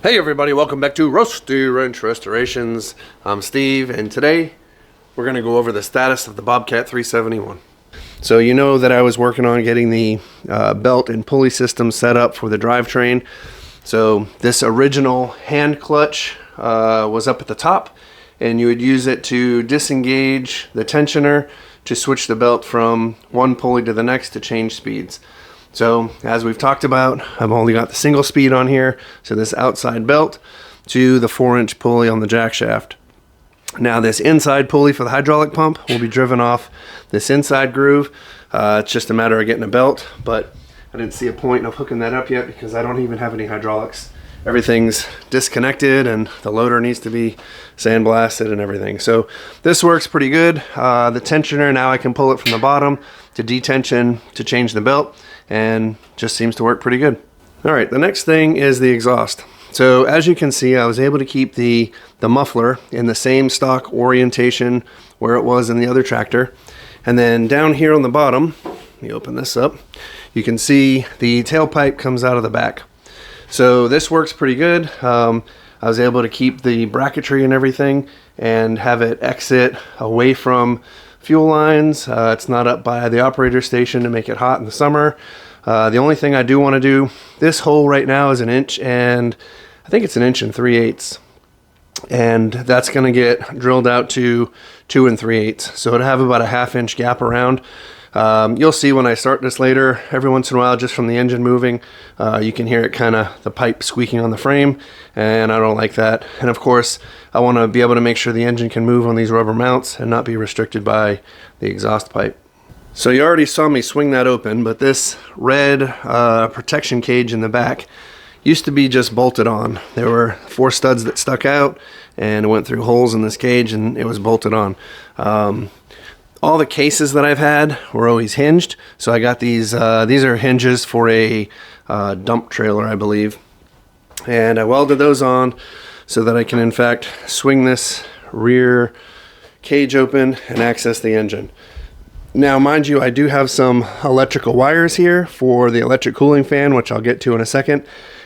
Hey everybody, welcome back to Rusty Wrench Restorations. I'm Steve, and today we're going to go over the status of the Bobcat 371. So you know that I was working on getting the belt and pulley system set up for the drivetrain. So this original hand clutch was up at the top, and you would use it to disengage the tensioner to switch the belt from one pulley to the next to change speeds. So as we've talked about, I've only got the single speed on here, so this outside belt to the 4-inch pulley on the jack shaft. Now this inside pulley for the hydraulic pump will be driven off this inside groove. It's just a matter of getting a belt, but I didn't see a point of hooking that up yet because I don't even have any hydraulics. Everything's disconnected and the loader needs to be sandblasted and everything. So this works pretty good. The tensioner, now I can pull it from the bottom to detension to change the belt, and just seems to work pretty good. All right, the next thing is the exhaust. So as you can see, I was able to keep the muffler in the same stock orientation where it was in the other tractor. And then down here on the bottom, let me open this up, you can see the tailpipe comes out of the back. So this works pretty good. I was able to keep the bracketry and everything and have it exit away from fuel lines. It's not up by the operator station to make it hot in the summer. The only thing I do want to do, this hole right now is 1 inch and I think it's 1 3/8. And that's going to get drilled out to 2 3/8. So it'll have about a 1/2 inch gap around. You'll see when I start this later, every once in a while, just from the engine moving, you can hear it kind of, the pipe squeaking on the frame, and I don't like that. And of course, I want to be able to make sure the engine can move on these rubber mounts and not be restricted by the exhaust pipe. So you already saw me swing that open, but this red protection cage in the back used to be just bolted on. There were 4 studs that stuck out and went through holes in this cage, and it was bolted on. All the cases that I've had were always hinged, so I got these are hinges for a dump trailer, I believe, and I welded those on so that I can in fact swing this rear cage open and access the engine. Now mind you, I do have some electrical wires here for the electric cooling fan, which I'll get to in a second,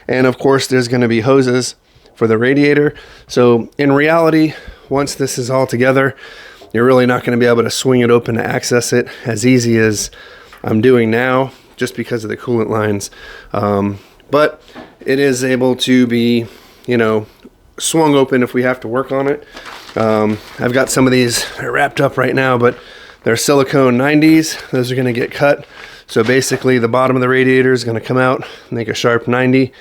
and of course there's going to be hoses for the radiator. So in reality, once this is all together, you're really not going to be able to swing it open to access it as easy as I'm doing now, just because of the coolant lines. But it is able to be, swung open if we have to work on it. I've got some of these wrapped up right now, but they're silicone 90s. Those are going to get cut. So basically the bottom of the radiator is going to come out, make a sharp 90,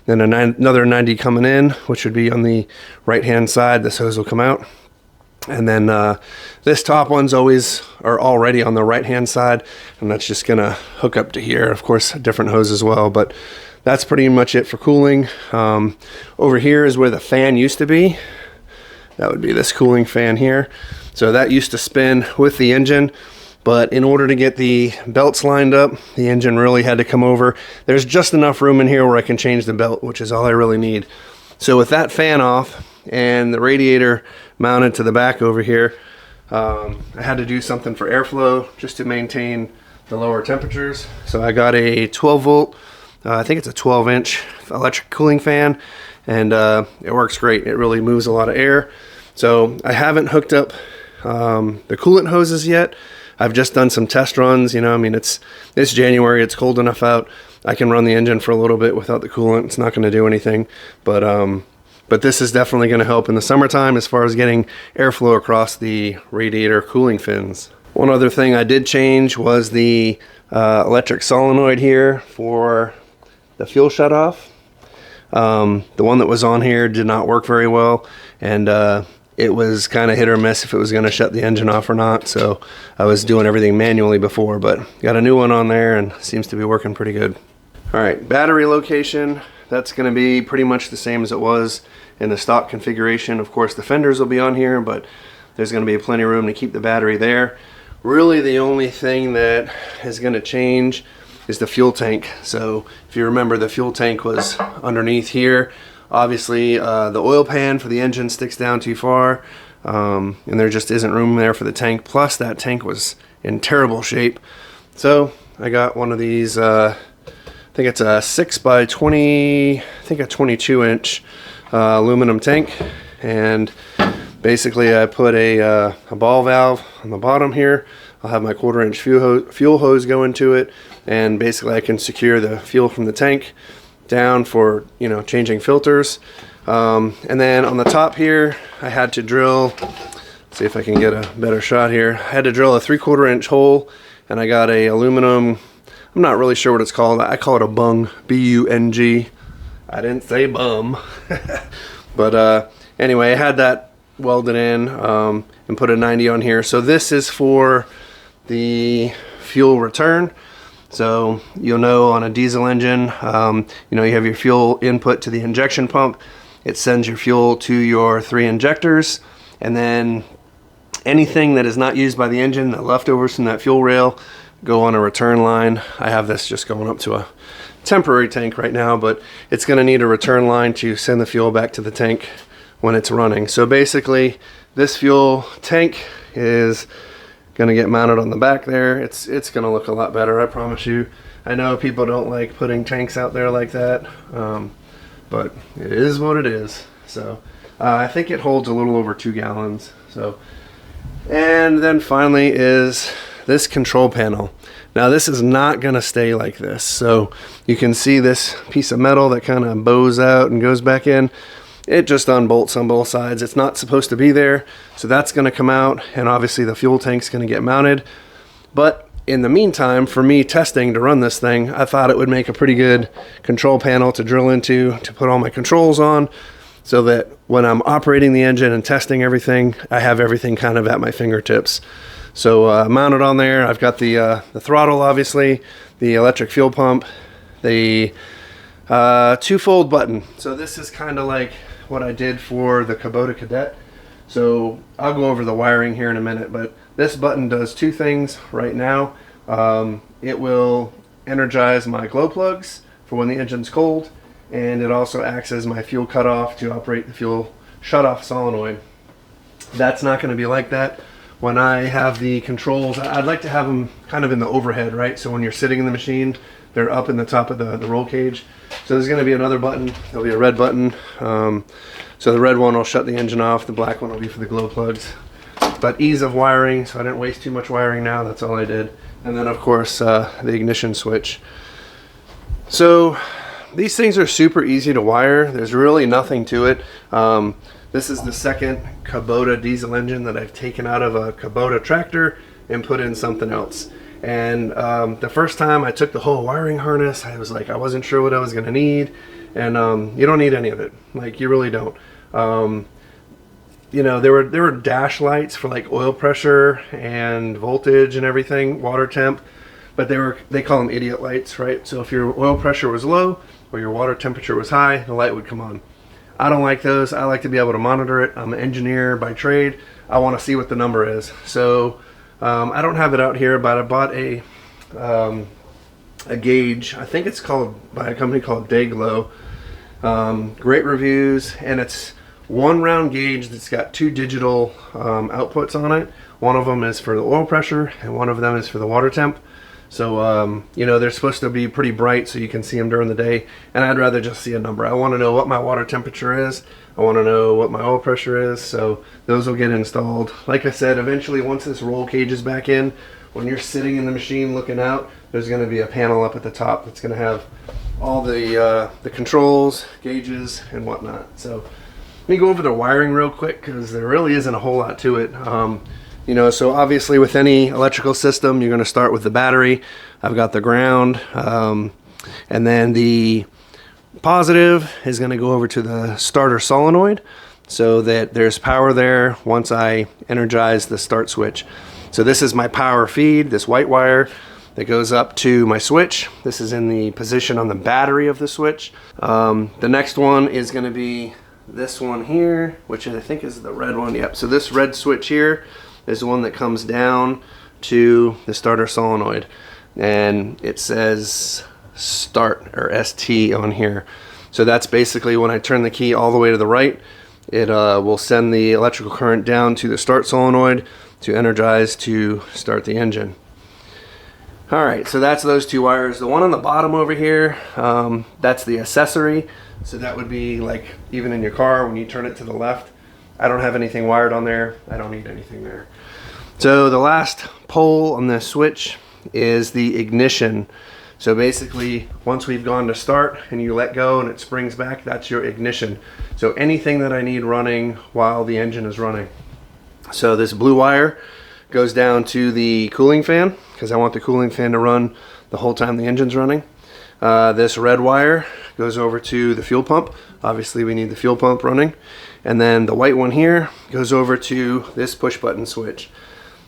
then another 90 coming in, which would be on the right hand side. This hose will come out. And then this top one's already on the right hand side, and that's just gonna hook up to here. Of course, a different hose as well, but that's pretty much it for cooling. Over here is where the fan used to be. That would be this cooling fan here. So that used to spin with the engine, but in order to get the belts lined up, the engine really had to come over. There's just enough room in here where I can change the belt, which is all I really need. So with that fan off and the radiator mounted to the back over here, I had to do something for airflow just to maintain the lower temperatures. So I got a 12 volt, I think it's a 12-inch electric cooling fan, and it works great. It really moves a lot of air. So I haven't hooked up the coolant hoses yet. I've just done some test runs. It's January, it's cold enough out. I can run the engine for a little bit without the coolant. It's not going to do anything, but this is definitely going to help in the summertime as far as getting airflow across the radiator cooling fins. One other thing I did change was the electric solenoid here for the fuel shutoff. The one that was on here did not work very well, and it was kind of hit or miss if it was going to shut the engine off or not. So I was doing everything manually before, but got a new one on there and seems to be working pretty good. All right, battery location. That's going to be pretty much the same as it was in the stock configuration. Of course, the fenders will be on here, but there's going to be plenty of room to keep the battery there. Really, the only thing that is going to change is the fuel tank. So if you remember, the fuel tank was underneath here. Obviously, the oil pan for the engine sticks down too far, and there just isn't room there for the tank. Plus, that tank was in terrible shape. So I got one of these I think it's a 6 by 20, I think a 22-inch aluminum tank. And basically I put a ball valve on the bottom here. I'll have my 1/4-inch fuel hose go into it, and basically I can secure the fuel from the tank down for, you know, changing filters. And then on the top here, I had to drill, let's see if I can get a better shot here. I had to drill a 3/4-inch hole, and I got a aluminum, I'm not really sure what it's called. I call it a bung, B-U-N-G. I didn't say bum. But anyway, I had that welded in and put a 90 on here. So this is for the fuel return. So you'll know on a diesel engine, you know, you have your fuel input to the injection pump. It sends your fuel to your 3 injectors, and then anything that is not used by the engine, the leftovers from that fuel rail, go on a return line. I have this just going up to a temporary tank right now, but it's going to need a return line to send the fuel back to the tank when it's running. So basically this fuel tank is going to get mounted on the back there. It's going to look a lot better, I promise you. I know people don't like putting tanks out there like that, but it is what it is. So I think it holds a little over 2 gallons. So, and then finally is this control panel. Now this is not going to stay like this. So you can see this piece of metal that kind of bows out and goes back in. It just unbolts on both sides. It's not supposed to be there. So that's going to come out, and obviously the fuel tank's going to get mounted. But in the meantime, for me testing to run this thing, I thought it would make a pretty good control panel to drill into, to put all my controls on, so that when I'm operating the engine and testing everything, I have everything kind of at my fingertips. So mounted on there, I've got the throttle, obviously, the electric fuel pump, the 2-fold button. So this is kind of like what I did for the Kubota Cadet. So I'll go over the wiring here in a minute, but this button does 2 things right now. It will energize my glow plugs for when the engine's cold, and it also acts as my fuel cutoff to operate the fuel shutoff solenoid. That's not going to be like that when I have the controls. I'd like to have them kind of in the overhead, right? So when you're sitting in the machine, they're up in the top of the roll cage. So there's going to be another button. There'll be a red button. So the red one will shut the engine off. The black one will be for the glow plugs. But ease of wiring, so I didn't waste too much wiring now. That's all I did. And then, of course, the ignition switch. So these things are super easy to wire. There's really nothing to it. This is the second Kubota diesel engine that I've taken out of a Kubota tractor and put in something else. And the first time I took the whole wiring harness, I was like, I wasn't sure what I was going to need. And you don't need any of it. Like, you really don't. You know, there were dash lights for like oil pressure and voltage and everything, water temp, but they call them idiot lights, right? So if your oil pressure was low or your water temperature was high, the light would come on. I don't like those. I like to be able to monitor it. I'm an engineer by trade. I want to see what the number is. So I don't have it out here, but I bought a gauge. I think it's called by a company called Dayglow. Great reviews, and it's 1 round gauge that's got 2 digital outputs on it. One of them is for the oil pressure, and one of them is for the water temp. So you know, they're supposed to be pretty bright so you can see them during the day, and I'd rather just see a number. I want to know what my water temperature is. I want to know what my oil pressure is. So those will get installed. Like I said, eventually once this roll cage is back in, when you're sitting in the machine looking out, there's going to be a panel up at the top that's going to have all the controls, gauges, and whatnot. So let me go over the wiring real quick, because there really isn't a whole lot to it. You know, so obviously with any electrical system, you're going to start with the battery. I've got the ground, and then the positive is going to go over to the starter solenoid, so that there's power there once I energize the start switch. So this is my power feed, this white wire that goes up to my switch. This is in the position on the battery of the switch. The next one is going to be this one here, which I think is the red one. Yep. So this red switch here is the one that comes down to the starter solenoid, and it says start or ST on here. So that's basically when I turn the key all the way to the right, it will send the electrical current down to the start solenoid to energize to start the engine. All right, so that's those two wires. The one on the bottom over here, that's the accessory. So that would be like even in your car when you turn it to the left. I don't have anything wired on there. I don't need anything there. So the last pole on this switch is the ignition. So basically, once we've gone to start and you let go and it springs back, that's your ignition. So anything that I need running while the engine is running. So this blue wire goes down to the cooling fan, because I want the cooling fan to run the whole time the engine's running. This red wire goes over to the fuel pump. Obviously we need the fuel pump running. And then the white one here goes over to this push button switch.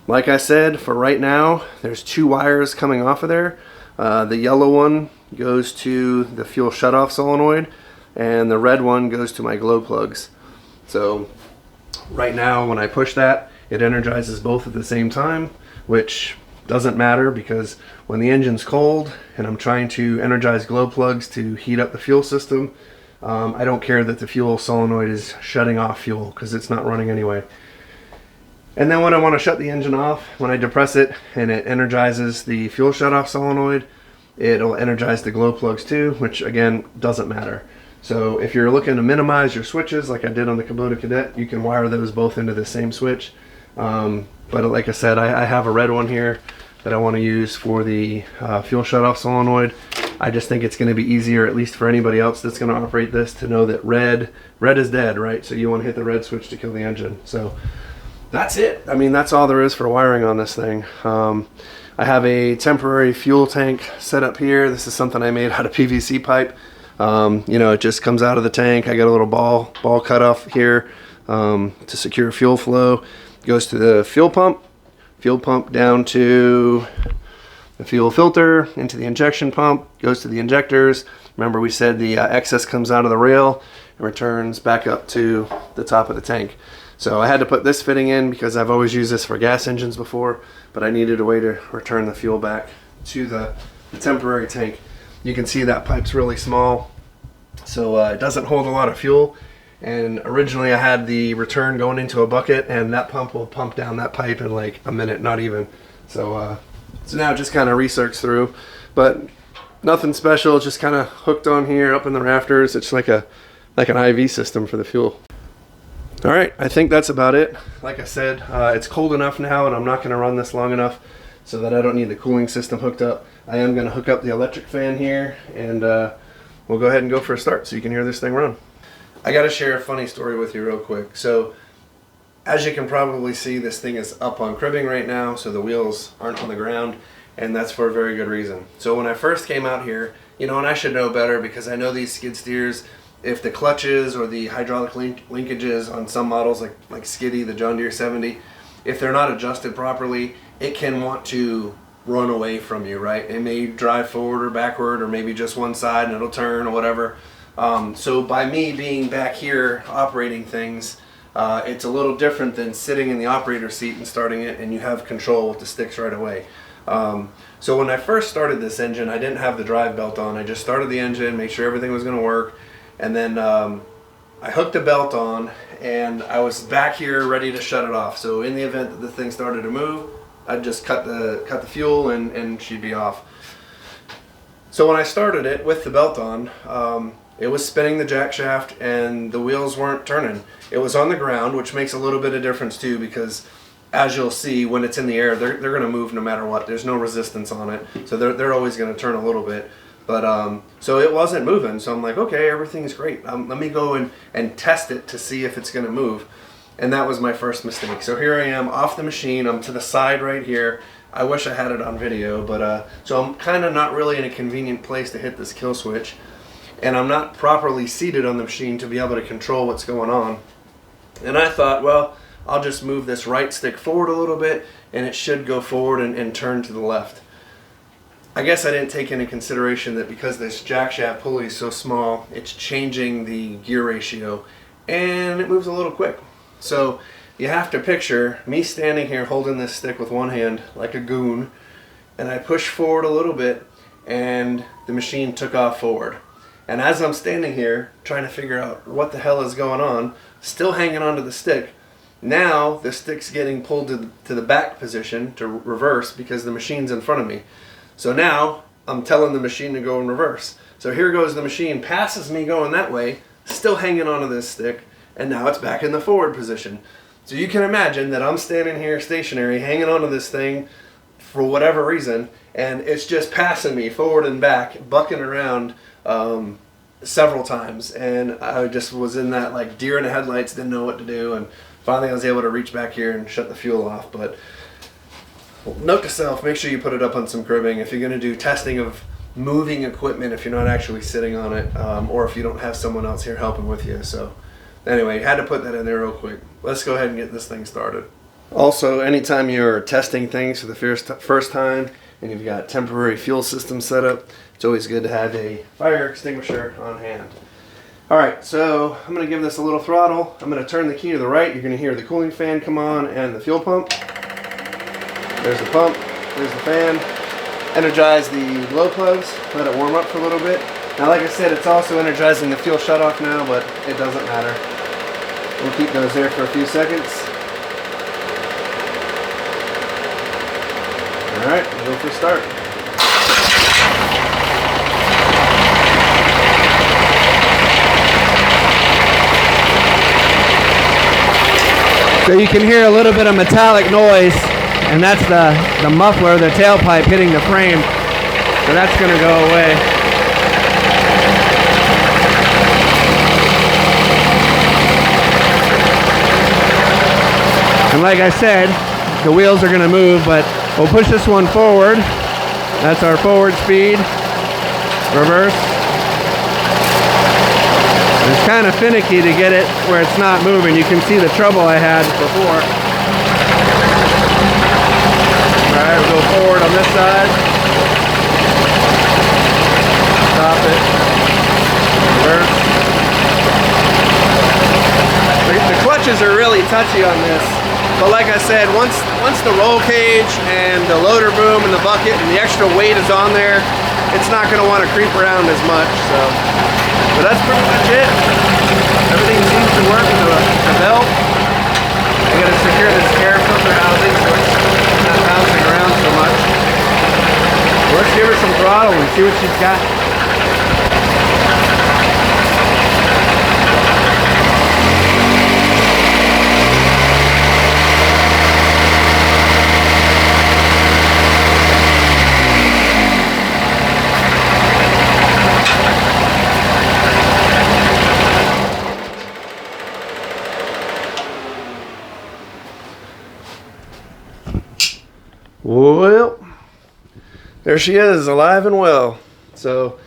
Like I said, for right now, there's two wires coming off of there. The yellow one goes to the fuel shutoff solenoid, and the red one goes to my glow plugs. So right now when I push that, it energizes both at the same time, which doesn't matter because when the engine's cold and I'm trying to energize glow plugs to heat up the fuel system, I don't care that the fuel solenoid is shutting off fuel because it's not running anyway. And then when I want to shut the engine off, when I depress it and it energizes the fuel shutoff solenoid, it'll energize the glow plugs too, which again doesn't matter. So if you're looking to minimize your switches like I did on the Kubota Cadet, you can wire those both into the same switch. But like I said, I have a red one here that I want to use for the fuel shutoff solenoid. I just think it's going to be easier, at least for anybody else that's going to operate this, to know that red is dead, right? So you want to hit the red switch to kill the engine. So that's it. I mean, that's all there is for wiring on this thing. I have a temporary fuel tank set up here. This is something I made out of PVC pipe. You know, it just comes out of the tank. I got a little ball cut off here to secure fuel flow. Goes to the fuel pump down to the fuel filter, into the injection pump, goes to the injectors. Remember we said the excess comes out of the rail and returns back up to the top of the tank. So I had to put this fitting in because I've always used this for gas engines before, but I needed a way to return the fuel back to the temporary tank. You can see that pipe's really small, so it doesn't hold a lot of fuel. And originally I had the return going into a bucket, and that pump will pump down that pipe in like a minute, not even. So now just kind of recircs through, but nothing special, just kind of hooked on here up in the rafters. It's like an IV system for the fuel. All right, I think that's about it. Like I said, it's cold enough now and I'm not gonna run this long enough so that I don't need the cooling system hooked up. I am gonna hook up the electric fan here, and we'll go ahead and go for a start so you can hear this thing run. I gotta share a funny story with you real quick. So, as you can probably see, this thing is up on cribbing right now, so the wheels aren't on the ground, and that's for a very good reason. So when I first came out here, you know, and I should know better because I know these skid steers, if the clutches or the hydraulic linkages on some models like Skiddy, the John Deere 70, if they're not adjusted properly, it can want to run away from you, right? It may drive forward or backward or maybe just one side and it'll turn or whatever. So by me being back here operating things, it's a little different than sitting in the operator seat and starting it and you have control with the sticks right away. So when I first started this engine, I didn't have the drive belt on. I just started the engine, made sure everything was going to work, and then I hooked the belt on and I was back here ready to shut it off. So in the event that the thing started to move, I'd just cut the fuel and she'd be off. So when I started it with the belt on, it was spinning the jack shaft and the wheels weren't turning. It was on the ground, which makes a little bit of difference too, because as you'll see, when it's in the air, they're going to move no matter what. There's no resistance on it, so they're always going to turn a little bit. But so it wasn't moving, so I'm like, okay, everything's great. Let me go and test it to see if it's going to move. And that was my first mistake. So here I am off the machine. I'm to the side right here. I wish I had it on video, but so I'm kind of not really in a convenient place to hit this kill switch. And I'm not properly seated on the machine to be able to control what's going on. And I thought, well, I'll just move this right stick forward a little bit and it should go forward and turn to the left. I guess I didn't take into consideration that because this jack shaft pulley is so small, it's changing the gear ratio and it moves a little quick. So you have to picture me standing here holding this stick with one hand like a goon, and I push forward a little bit and the machine took off forward. And as I'm standing here trying to figure out what the hell is going on, still hanging onto the stick, now the stick's getting pulled to the back position to reverse because the machine's in front of me. So now I'm telling the machine to go in reverse. So here goes the machine, passes me going that way, still hanging onto this stick, and now it's back in the forward position. So you can imagine that I'm standing here stationary, hanging onto this thing for whatever reason, and it's just passing me forward and back, bucking around several times. And I just was in that like deer in the headlights, didn't know what to do, and finally I was able to reach back here and shut the fuel off. But note to self, make sure you put it up on some cribbing if you're going to do testing of moving equipment, if you're not actually sitting on it, or if you don't have someone else here helping with you. So anyway, had to put that in there real quick. Let's go ahead and get this thing started. Also, anytime you're testing things for the first time and you've got temporary fuel system set up, it's always good to have a fire extinguisher on hand. Alright, so I'm going to give this a little throttle. I'm going to turn the key to the right. You're going to hear the cooling fan come on and the fuel pump. There's the pump, there's the fan. Energize the glow plugs, let it warm up for a little bit. Now like I said, it's also energizing the fuel shutoff now, but it doesn't matter. We'll keep those there for a few seconds. Alright, we'll go for a start. So you can hear a little bit of metallic noise, and that's the muffler, the tailpipe hitting the frame. So that's going to go away. And like I said, the wheels are going to move, but we'll push this one forward. That's our forward speed. Reverse. It's kind of finicky to get it where it's not moving. You can see the trouble I had before. Alright, we'll go forward on this side. Stop it. Reverse. The clutches are really touchy on this. But like I said, once the roll cage and the loader boom and the bucket and the extra weight is on there, it's not going to want to creep around as much. But that's pretty much it. Everything seems to work with the belt. I got to secure this air filter housing so it's not bouncing around so much. Let's give her some throttle and see what she's got. Well, there she is, alive and well. So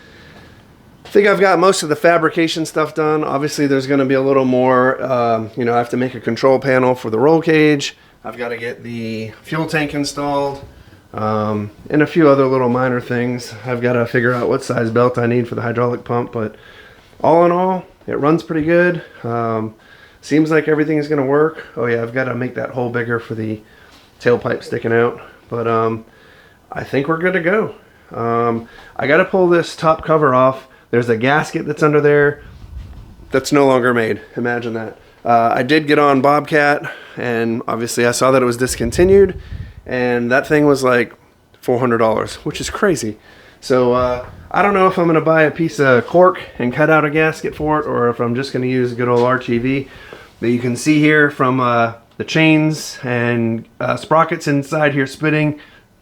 I think I've got most of the fabrication stuff done. Obviously there's going to be a little more, I have to make a control panel for the roll cage. I've got to get the fuel tank installed, and a few other little minor things. I've got to figure out what size belt I need for the hydraulic pump, but all in all, it runs pretty good. Seems like everything is going to work. Oh yeah, I've got to make that hole bigger for the tailpipe sticking out. But I think we're good to go. I got to pull this top cover off. There's a gasket that's under there that's no longer made. Imagine that. I did get on Bobcat, and obviously I saw that it was discontinued, and that thing was like $400, which is crazy. So I don't know if I'm going to buy a piece of cork and cut out a gasket for it, or if I'm just going to use a good old RTV. But you can see here from the chains and sprockets inside here spitting,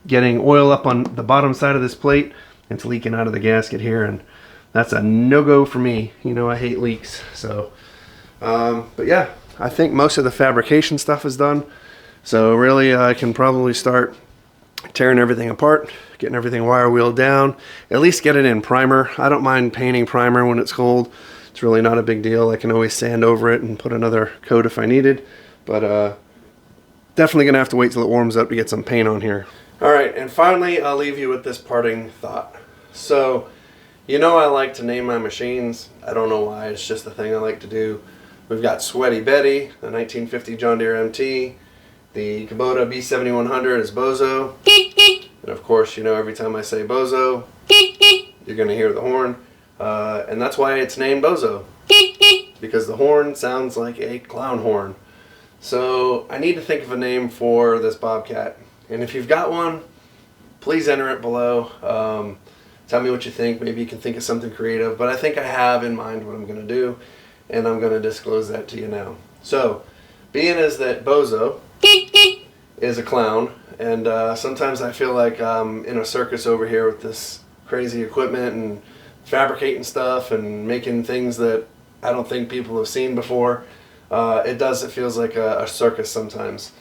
getting oil up on the bottom side of this plate. It's leaking out of the gasket here, and that's a no-go for me. You know, I hate leaks. So, but yeah, I think most of the fabrication stuff is done. So really, I can probably start tearing everything apart, getting everything wire wheeled down, at least get it in primer. I don't mind painting primer when it's cold. It's really not a big deal. I can always sand over it and put another coat if I needed. But definitely going to have to wait till it warms up to get some paint on here. Alright, and finally I'll leave you with this parting thought. So, you know I like to name my machines. I don't know why, it's just the thing I like to do. We've got Sweaty Betty, the 1950 John Deere MT. The Kubota B7100 is Bozo. And of course, you know, every time I say Bozo, you're going to hear the horn. And that's why it's named Bozo. Because the horn sounds like a clown horn. So I need to think of a name for this Bobcat. And if you've got one, please enter it below. Tell me what you think. Maybe you can think of something creative, but I think I have in mind what I'm going to do, and I'm going to disclose that to you now. So, being as that Bozo is a clown, and sometimes I feel like I'm in a circus over here with this crazy equipment and fabricating stuff and making things that I don't think people have seen before. It feels like a circus sometimes.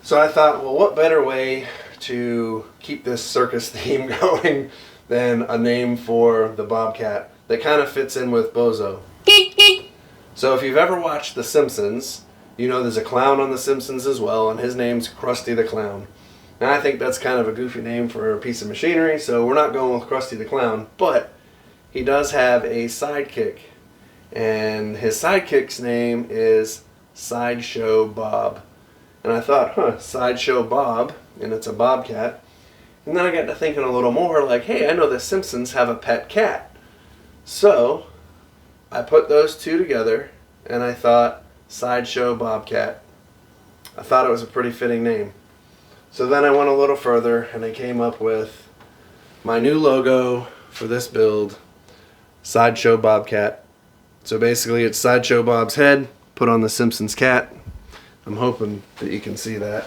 So I thought, well, what better way to keep this circus theme going than a name for the Bobcat that kind of fits in with Bozo. So if you've ever watched The Simpsons, you know there's a clown on The Simpsons as well, and his name's Krusty the Clown. And I think that's kind of a goofy name for a piece of machinery, so we're not going with Krusty the Clown, but he does have a sidekick, and his sidekick's name is Sideshow Bob. And I thought, Sideshow Bob, and it's a Bobcat. And then I got to thinking a little more, like, hey, I know the Simpsons have a pet cat. So I put those two together, and I thought, Sideshow Bobcat. I thought it was a pretty fitting name. So then I went a little further, and I came up with my new logo for this build, Sideshow Bobcat. So basically it's Sideshow Bob's head, put on the Simpsons cat. I'm hoping that you can see that.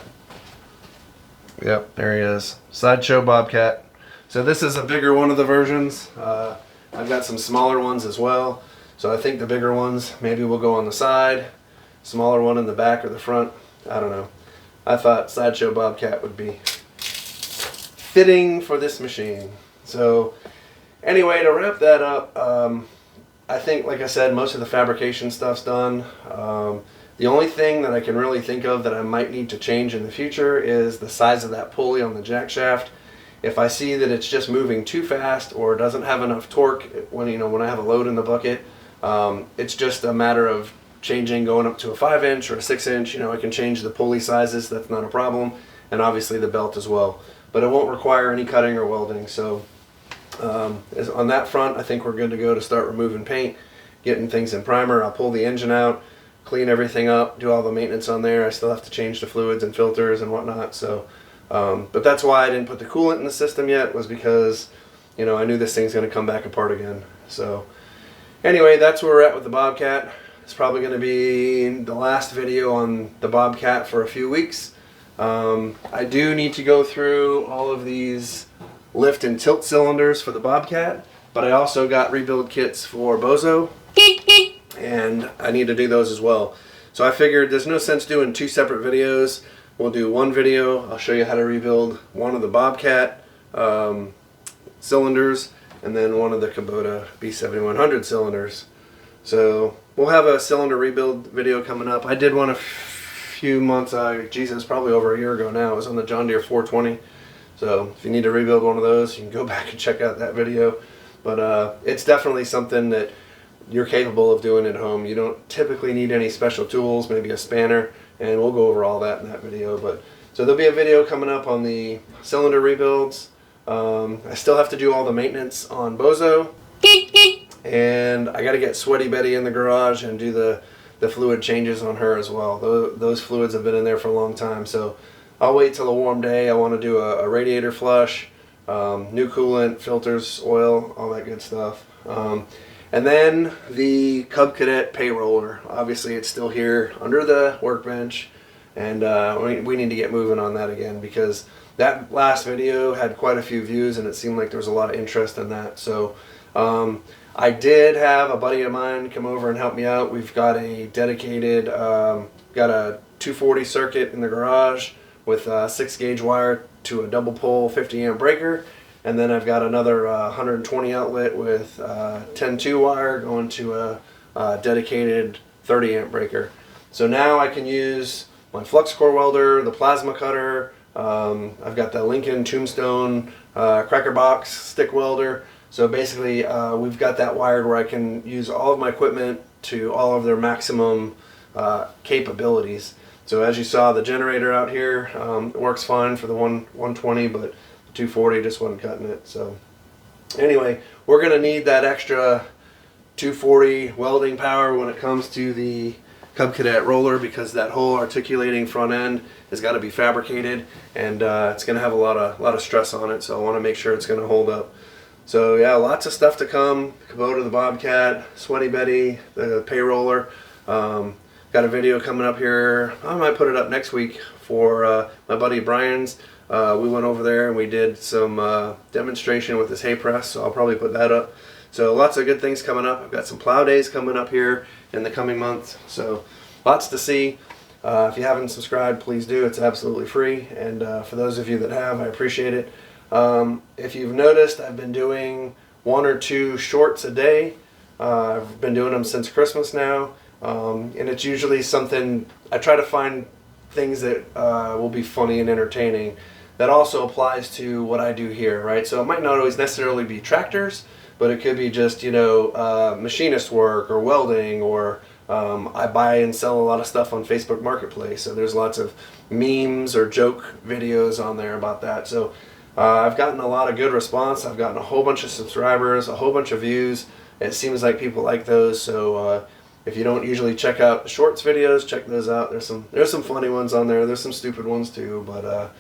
Yep, there he is. Sideshow Bobcat. So this is a bigger one of the versions. I've got some smaller ones as well. So I think the bigger ones maybe will go on the side. Smaller one in the back or the front. I don't know. I thought Sideshow Bobcat would be fitting for this machine. So anyway, to wrap that up, I think, like I said, most of the fabrication stuff's done. The only thing that I can really think of that I might need to change in the future is the size of that pulley on the jack shaft. If I see that it's just moving too fast or doesn't have enough torque when I have a load in the bucket, it's just a matter of changing, going up to a 5-inch or a 6-inch. I can change the pulley sizes. That's not a problem, and obviously the belt as well. But it won't require any cutting or welding. So on that front, I think we're good to go to start removing paint, getting things in primer. I'll pull the engine out, clean everything up, do all the maintenance on there. I still have to change the fluids and filters and whatnot. So, but that's why I didn't put the coolant in the system yet, was because, I knew this thing's going to come back apart again. So, anyway, that's where we're at with the Bobcat. It's probably going to be the last video on the Bobcat for a few weeks. I do need to go through all of these lift and tilt cylinders for the Bobcat, but I also got rebuild kits for Bozo, and I need to do those as well. So I figured there's no sense doing two separate videos. We'll do one video. I'll show you how to rebuild one of the Bobcat cylinders, and then one of the Kubota B7100 cylinders. So we'll have a cylinder rebuild video coming up. I did one a few months, Jesus, probably over a year ago now. It was on the John Deere 420. So if you need to rebuild one of those, you can go back and check out that video. But it's definitely something that you're capable of doing at home. You don't typically need any special tools, maybe a spanner, and we'll go over all that in that video. But so there'll be a video coming up on the cylinder rebuilds. I still have to do all the maintenance on Bozo, and I got to get Sweaty Betty in the garage and do the fluid changes on her as well. Those fluids have been in there for a long time, so I'll wait till a warm day. I want to do a radiator flush, new coolant, filters, oil, all that good stuff. And then the Cub Cadet payroller. Obviously it's still here under the workbench, and we need to get moving on that again, because that last video had quite a few views and it seemed like there was a lot of interest in that. So I did have a buddy of mine come over and help me out. We've got a dedicated, got a 240 circuit in the garage with 6-gauge wire to a double pole 50 amp breaker. And then I've got another 120 outlet with 10-2 wire going to a dedicated 30 amp breaker. So now I can use my flux core welder, the plasma cutter. I've got the Lincoln Tombstone cracker box stick welder. So basically we've got that wired where I can use all of my equipment to all of their maximum capabilities. So as you saw, the generator out here works fine for the 120, but 240 just wasn't cutting it. So anyway, we're going to need that extra 240 welding power when it comes to the Cub Cadet roller because that whole articulating front end has got to be fabricated, and it's going to have a lot of stress on it, so I want to make sure it's going to hold up. So yeah, lots of stuff to come. Kubota the Bobcat, Sweaty Betty, the pay roller. Got a video coming up here. I might put it up next week for my buddy Brian's. We went over there and we did some demonstration with his hay press, so I'll probably put that up. So lots of good things coming up. I've got some plow days coming up here in the coming months, so lots to see. If you haven't subscribed, please do. It's absolutely free, and for those of you that have, I appreciate it. If you've noticed, I've been doing 1 or 2 shorts a day. I've been doing them since Christmas now, and it's usually something, I try to find things that will be funny and entertaining. That also applies to what I do here, right? So it might not always necessarily be tractors, but it could be just, you know, machinist work or welding, or I buy and sell a lot of stuff on Facebook Marketplace, so there's lots of memes or joke videos on there about that. So I've gotten a lot of good response. I've gotten a whole bunch of subscribers, a whole bunch of views. It seems like people like those, so if you don't usually check out the shorts videos, check those out. There's some funny ones on there. There's some stupid ones too, but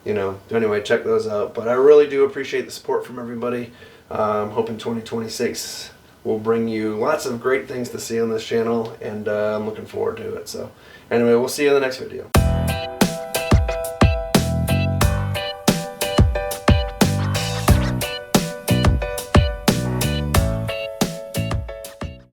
you know, anyway, check those out. But I really do appreciate the support from everybody. I'm hoping 2026 will bring you lots of great things to see on this channel, and I'm looking forward to it. So anyway, we'll see you in the next video.